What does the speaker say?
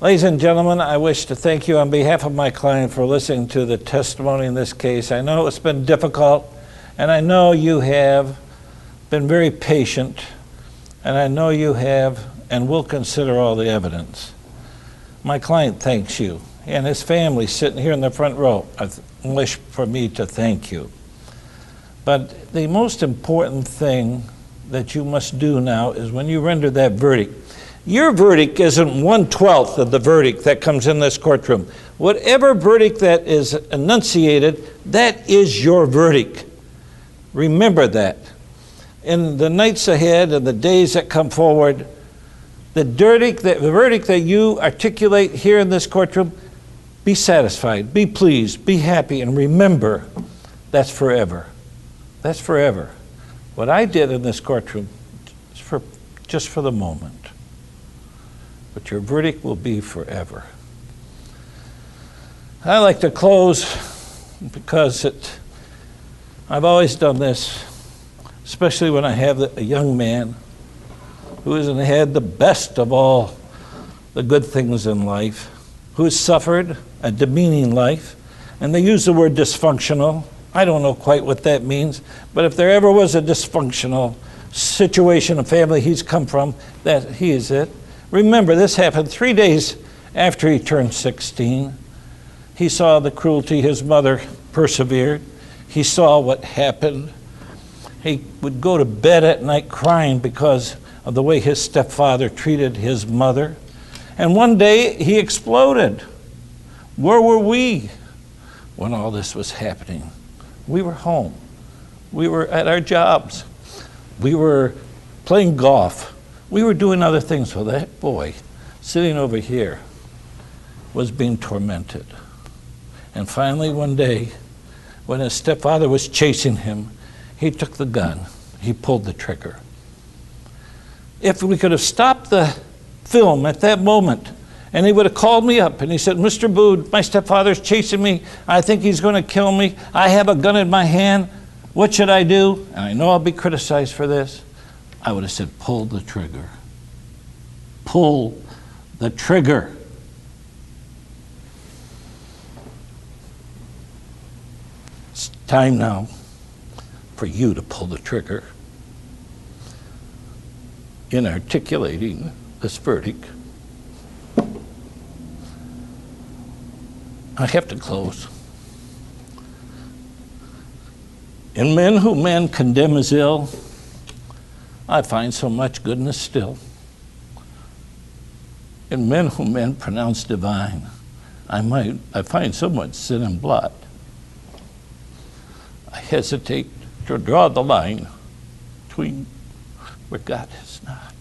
Ladies and gentlemen, I wish to thank you on behalf of my client for listening to the testimony in this case. I know it's been difficult, and I know you have been very patient, and I know you have and will consider all the evidence. My client thanks you, and his family sitting here in the front row. I wish for me to thank you. But the most important thing that you must do now is when you render that verdict. Your verdict isn't 1/12 of the verdict that comes in this courtroom. Whatever verdict that is enunciated, that is your verdict. Remember that. In the nights ahead and the days that come forward, the verdict that you articulate here in this courtroom, be satisfied, be pleased, be happy, and remember, that's forever. That's forever. What I did in this courtroom is just for the moment. But your verdict will be forever. I like to close because I've always done this, especially when I have a young man who hasn't had the best of all the good things in life, who has suffered a demeaning life, and they use the word dysfunctional. I don't know quite what that means, but if there ever was a dysfunctional situation, a family he's come from, that he is it. Remember, this happened 3 days after he turned 16. He saw the cruelty his mother persevered. He saw what happened. He would go to bed at night crying because of the way his stepfather treated his mother. And one day he exploded. Where were we when all this was happening? We were home. We were at our jobs. We were playing golf. We were doing other things. So that boy sitting over here was being tormented. And finally one day, when his stepfather was chasing him, he took the gun. He pulled the trigger. If we could have stopped the film at that moment, and he would have called me up and he said, "Mr. Abood, my stepfather's chasing me. I think he's going to kill me. I have a gun in my hand. What should I do?" And I know I'll be criticized for this. I would have said, "Pull the trigger. Pull the trigger." It's time now for you to pull the trigger in articulating this verdict. I have to close. In men whom men condemn as ill, I find so much goodness still. In men whom men pronounce divine, I find so much sin and blood. I hesitate to draw the line between where God is not.